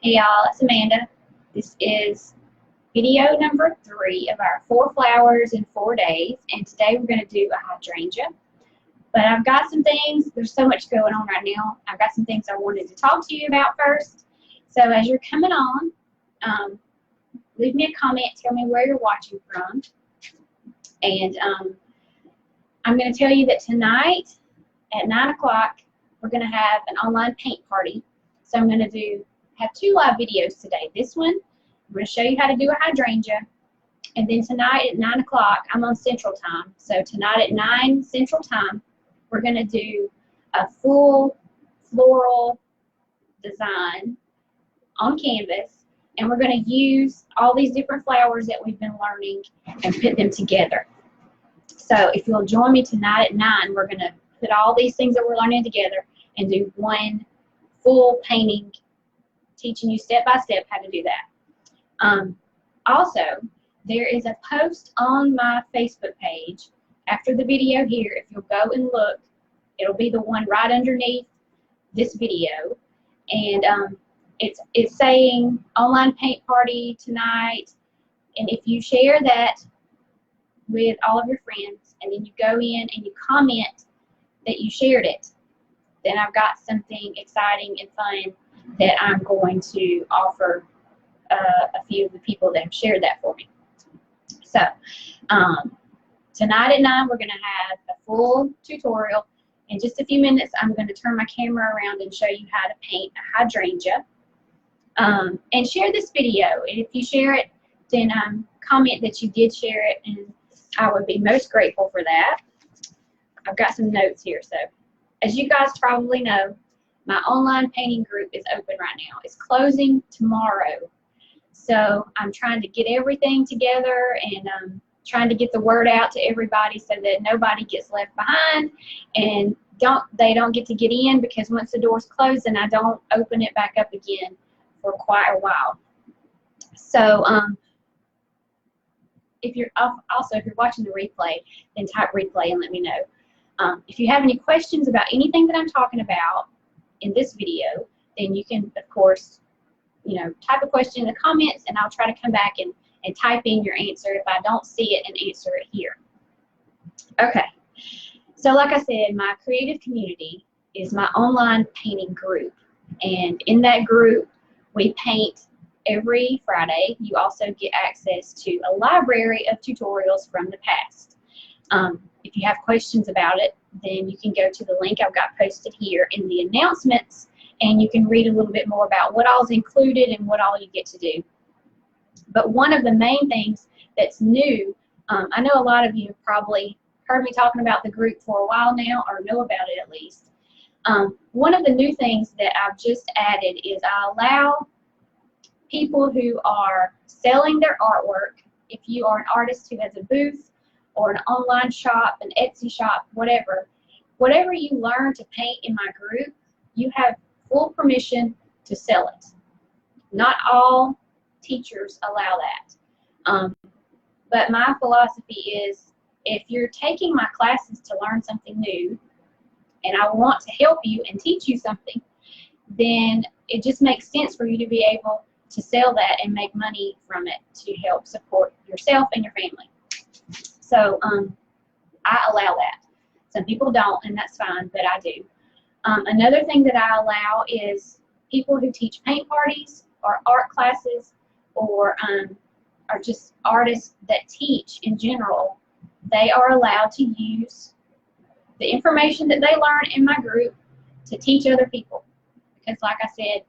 Hey y'all, it's Amanda. This is video number 3 of our 4 flowers in 4 days, and today we're going to do a hydrangea. But I've got some things, there's so much going on right now, I've got some things I wanted to talk to you about first. So as you're coming on, leave me a comment, tell me where you're watching from. And I'm going to tell you that tonight at 9 o'clock we're going to have an online paint party. So I'm going to have 2 live videos today. This one, I'm going to show you how to do a hydrangea. And then tonight at 9 o'clock, I'm on Central Time. So tonight at 9 Central Time, we're going to do a full floral design on canvas. And we're going to use all these different flowers that we've been learning and put them together. So if you'll join me tonight at 9, we're going to put all these things that we're learning together and do one full painting, teaching you step by step how to do that. Also, there is a post on my Facebook page after the video here. If you'll go and look, it'll be the one right underneath this video, and it's saying online paint party tonight. And if you share that with all of your friends, and then you go in and you comment that you shared it, then I've got something exciting and fun that I'm going to offer a few of the people that have shared that for me. So tonight at 9 we're going to have a full tutorial. In just a few minutes I'm going to turn my camera around and show you how to paint a hydrangea. And share this video. And if you share it, then comment that you did share it, and I would be most grateful for that. I've got some notes here. So as you guys probably know, my online painting group is open right now. It's closing tomorrow. So I'm trying to get everything together and trying to get the word out to everybody so that nobody gets left behind and they don't get to get in, because once the doors close, then I don't open it back up again for quite a while. So if you're watching the replay, then type replay and let me know. If you have any questions about anything that I'm talking about in this video, then you can, of course, type a question in the comments, and I'll try to come back and type in your answer if I don't see it and answer it here. Okay, so like I said, my creative community is my online painting group, and in that group we paint every Friday. You also get access to a library of tutorials from the past. If you have questions about it, then you can go to the link I've got posted here in the announcements, and you can read a little bit more about what all is included and what all you get to do. But one of the main things that's new, I know a lot of you have probably heard me talking about the group for a while now, or know about it at least. One of the new things that I've just added is I allow people who are selling their artwork, if you are an artist who has a booth or an online shop, an Etsy shop, whatever you learn to paint in my group, you have full permission to sell it. Not all teachers allow that. But my philosophy is, if you're taking my classes to learn something new, and I want to help you and teach you something, then it just makes sense for you to be able to sell that and make money from it to help support yourself and your family. So I allow that. Some people don't, and that's fine, but I do. Another thing that I allow is people who teach paint parties or art classes, or are just artists that teach in general. They are allowed to use the information that they learn in my group to teach other people. Because like I said,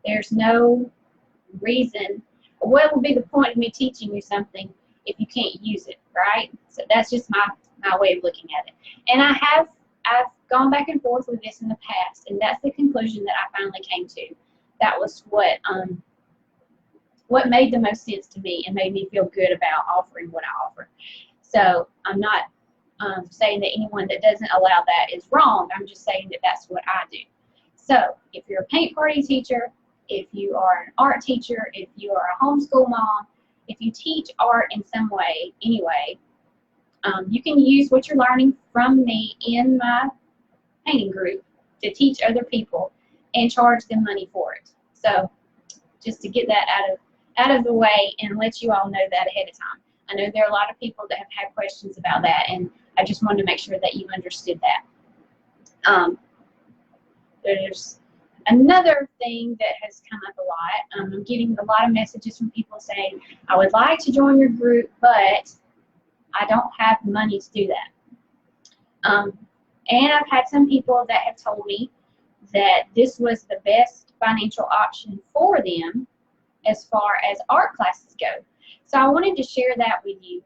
there's no reason, what would be the point of me teaching you something if you can't use it, right? So that's just my way of looking at it. And I've gone back and forth with this in the past, and that's the conclusion that I finally came to. That was what made the most sense to me and made me feel good about offering what I offer. So I'm not saying that anyone that doesn't allow that is wrong. I'm just saying that that's what I do. So if you're a paint party teacher, if you are an art teacher, if you are a homeschool mom, if you teach art in some way, anyway, you can use what you're learning from me in my painting group to teach other people and charge them money for it. So just to get that out of the way and let you all know that ahead of time. I know there are a lot of people that have had questions about that, and I just wanted to make sure that you understood that. There's another thing that has come up a lot. I'm getting a lot of messages from people saying, I would like to join your group, but I don't have money to do that. And I've had some people that have told me that this was the best financial option for them as far as art classes go. So I wanted to share that with you.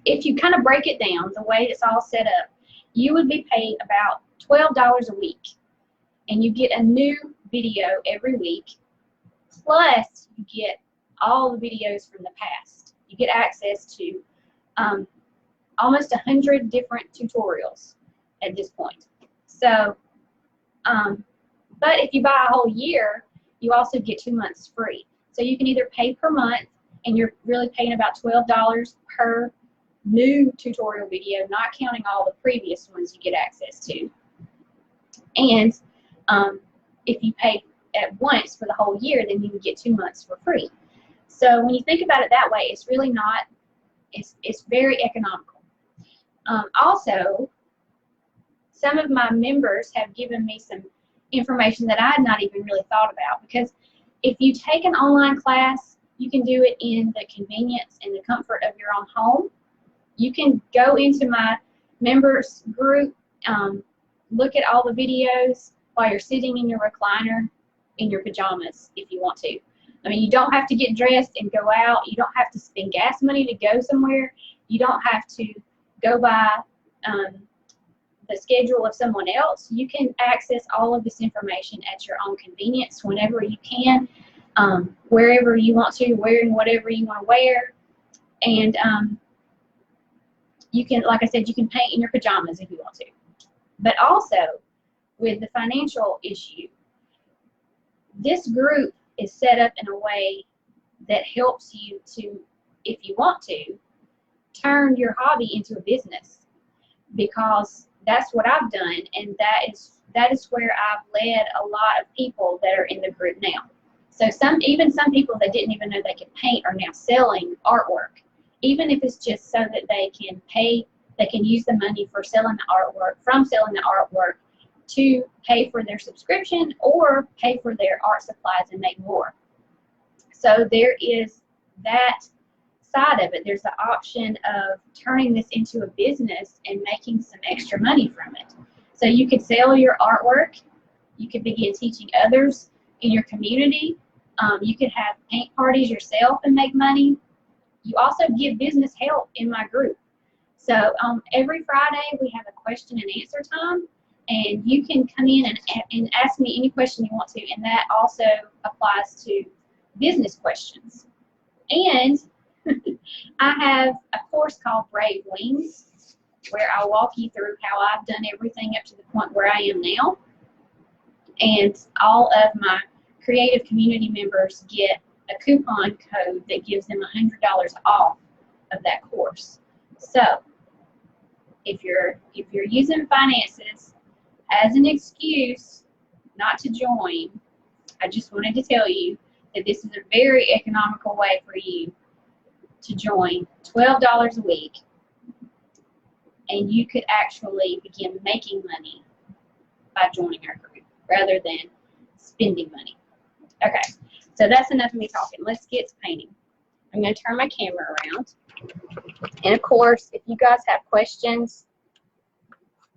If you kind of break it down, the way it's all set up, you would be paid about $12 a week, and you get a new video every week, plus you get all the videos from the past. You get access to almost 100 different tutorials at this point. So, but if you buy a whole year, you also get 2 months free. So you can either pay per month, and you're really paying about $12 per new tutorial video, not counting all the previous ones you get access to. And if you pay at once for the whole year, then you can get 2 months for free. So when you think about it that way, it's really not, it's very economical. Also, some of my members have given me some information that I had not even really thought about, because if you take an online class, you can do it in the convenience and the comfort of your own home. You can go into my members group, look at all the videos while you're sitting in your recliner in your pajamas if you want to. I mean, you don't have to get dressed and go out. You don't have to spend gas money to go somewhere. You don't have to go by the schedule of someone else. You can access all of this information at your own convenience whenever you can, wherever you want to, wearing whatever you want to wear. And you can, like I said, you can paint in your pajamas if you want to. But also, with the financial issue, this group is set up in a way that helps you to, if you want to, turn your hobby into a business, because that's what I've done, and that is where I've led a lot of people that are in the group now. So even some people that didn't even know they could paint are now selling artwork, even if it's just so that they can use the money for selling the artwork, from selling the artwork, to pay for their subscription or pay for their art supplies and make more. So there is that side of it. There's the option of turning this into a business and making some extra money from it. So you could sell your artwork. You could begin teaching others in your community. You could have paint parties yourself and make money. You also give business help in my group. So every Friday we have a question and answer time, and you can come in and ask me any question you want to, and that also applies to business questions. And I have a course called Brave Wings, where I'll walk you through how I've done everything up to the point where I am now. And all of my creative community members get a coupon code that gives them $100 off of that course. So if you're using finances as an excuse not to join, I just wanted to tell you that this is a very economical way for you to join. $12 a week, and you could actually begin making money by joining our group rather than spending money. Okay, so that's enough of me talking. Let's get to painting. I'm going to turn my camera around. And of course, if you guys have questions,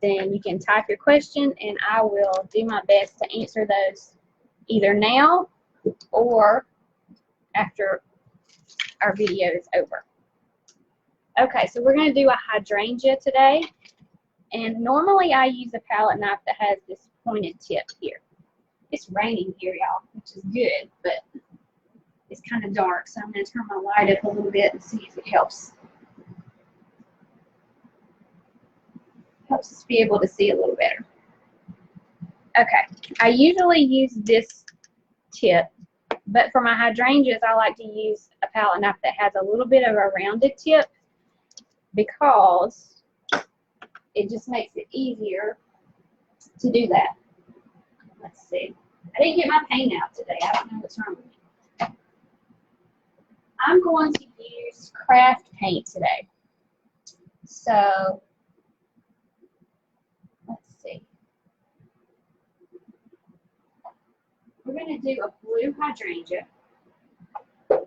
then you can type your question, and I will do my best to answer those either now or after our video is over. Okay, so we're going to do a hydrangea today. And normally I use a palette knife that has this pointed tip here. It's raining here, y'all, which is good, but it's kind of dark, so I'm going to turn my light up a little bit and see if it helps. Helps us be able to see a little better. Okay, I usually use this tip, but for my hydrangeas, I like to use a palette knife that has a little bit of a rounded tip, because it just makes it easier to do that. Let's see. I didn't get my paint out today. I don't know what's wrong with me. I'm going to use craft paint today. So, let's see. We're going to do a blue hydrangea. And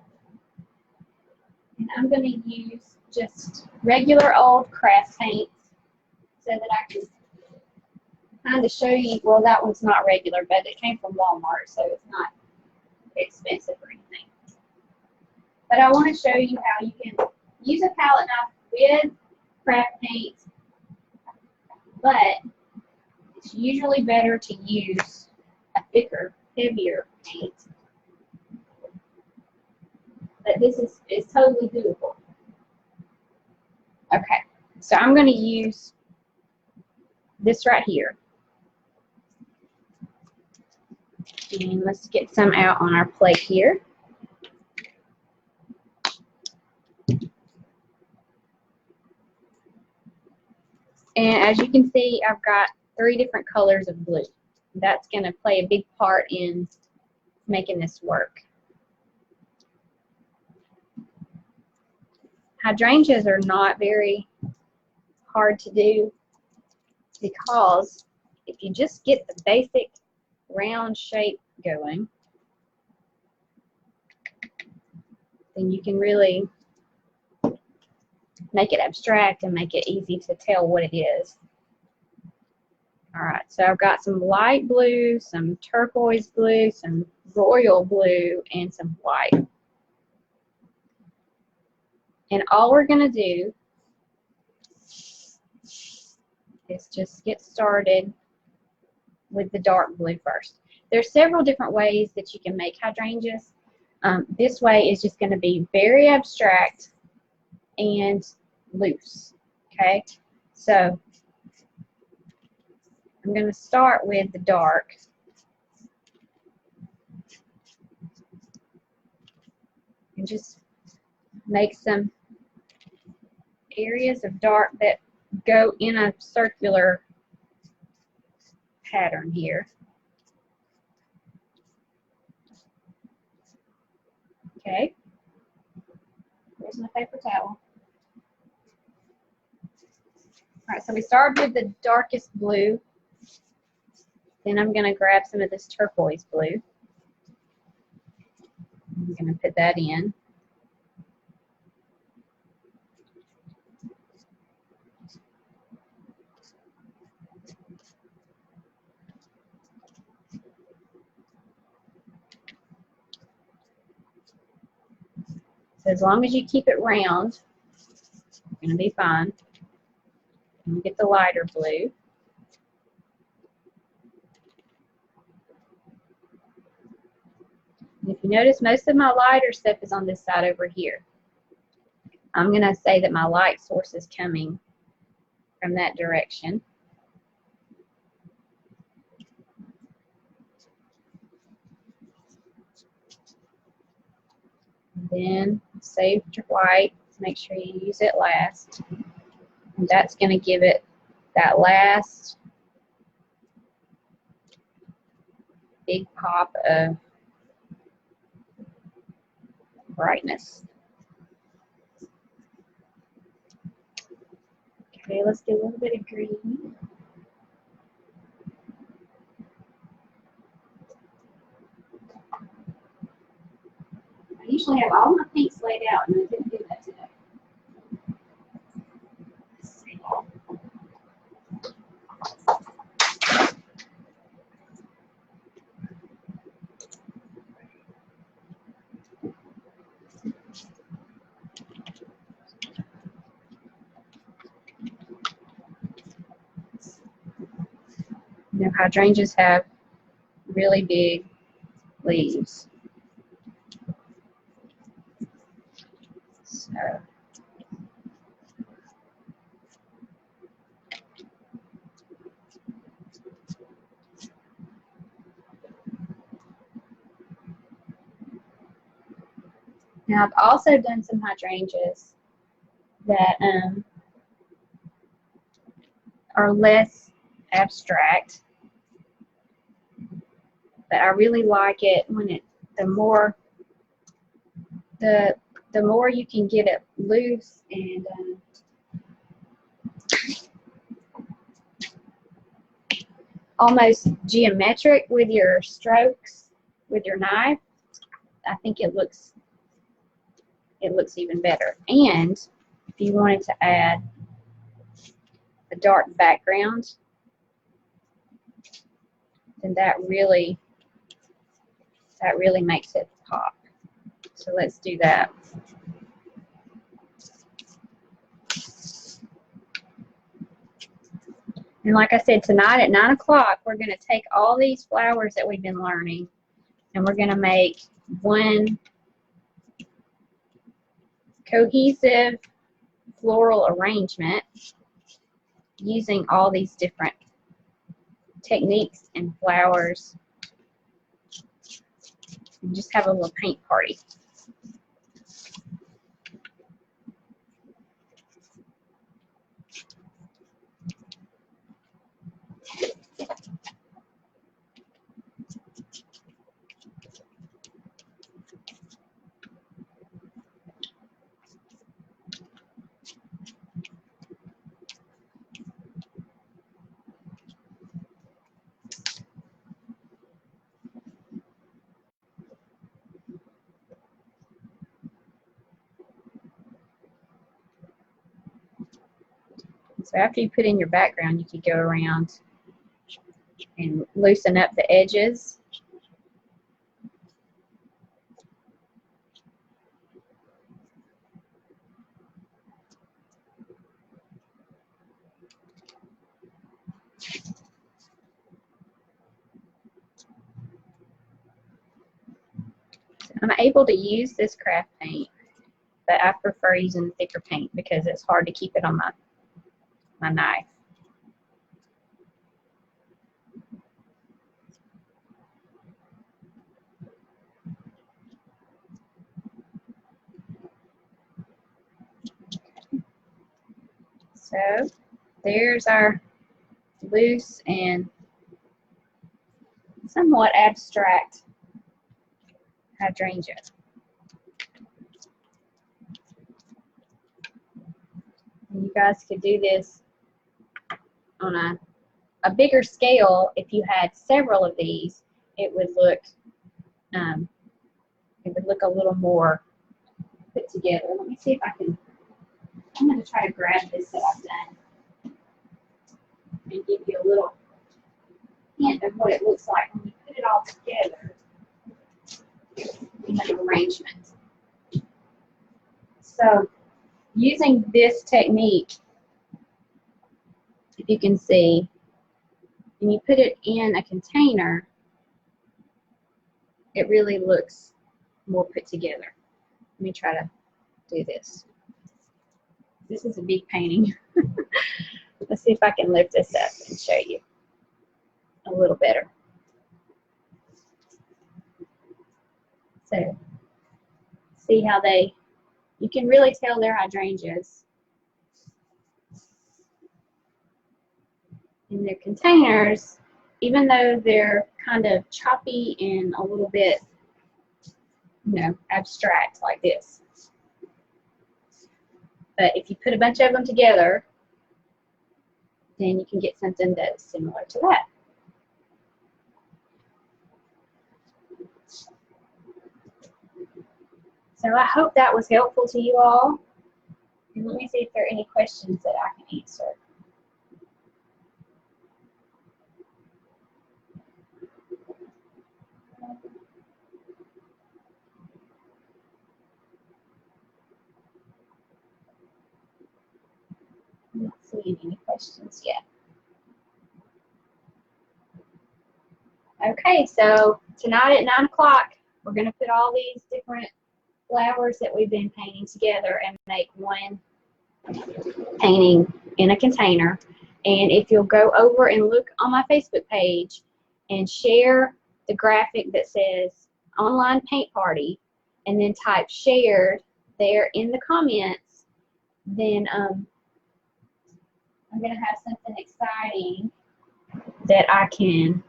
I'm going to use just regular old craft paint so that I can kind of show you. Well, that one's not regular, but it came from Walmart, so it's not expensive or anything. But I want to show you how you can use a palette knife with craft paint, but it's usually better to use a thicker, heavier paint. But this is totally doable. Okay, so I'm going to use this right here. And let's get some out on our plate here. And as you can see, I've got 3 different colors of blue. That's going to play a big part in making this work. Hydrangeas are not very hard to do because if you just get the basic round shape going, then you can really make it abstract and make it easy to tell what it is. Alright, so I've got some light blue, some turquoise blue, some royal blue, and some white. And all we're going to do is just get started with the dark blue first. There's several different ways that you can make hydrangeas. This way is just going to be very abstract and loose. Okay, so I'm going to start with the dark. And just make some areas of dark that go in a circular pattern here. Okay, there's my paper towel. Alright, so we started with the darkest blue. Then I'm going to grab some of this turquoise blue. I'm going to put that in. So as long as you keep it round, it's going to be fine. And get the lighter blue. And if you notice, most of my lighter stuff is on this side over here. I'm going to say that my light source is coming from that direction. Then save your white. Make sure you use it last. And that's going to give it that last big pop of brightness. Okay, let's do a little bit of green. I usually have all my paints laid out, and I didn't do that today. Let's see. You know, hydrangeas have really big leaves. So now I've also done some hydrangeas that are less abstract. But I really like it when the more you can get it loose and almost geometric with your strokes with your knife, I think it looks even better. And if you wanted to add a dark background, then that really makes it pop. So let's do that. And like I said, tonight at 9 o'clock, we're going to take all these flowers that we've been learning, and we're going to make one cohesive floral arrangement using all these different techniques and flowers, and just have a little paint party. So after you put in your background, you could go around and loosen up the edges. I'm able to use this craft paint, but I prefer using thicker paint because it's hard to keep it on my knife. So there's our loose and somewhat abstract hydrangea. And you guys could do this on a bigger scale. If you had several of these, it would look a little more put together. Let me see if I can. I'm going to try to grab this that I've done and give you a little hint of what it looks like when you put it all together in an arrangement. So using this technique, if you can see, when you put it in a container, it really looks more put together. Let me try to do this. This is a big painting. Let's see if I can lift this up and show you a little better. So, see how you can really tell they're hydrangeas. In their containers, even though they're kind of choppy and a little bit, abstract like this. But if you put a bunch of them together, then you can get something that's similar to that. So I hope that was helpful to you all. And let me see if there are any questions that I can answer. I'm not seeing any questions yet. Okay, so tonight at 9 o'clock, we're going to put all these different flowers that we've been painting together and make one painting in a container. And if you'll go over and look on my Facebook page and share the graphic that says online paint party and then type shared there in the comments, then I'm going to have something exciting that I can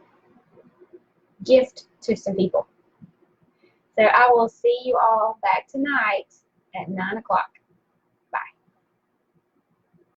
gift to some people. So I will see you all back tonight at 9 o'clock.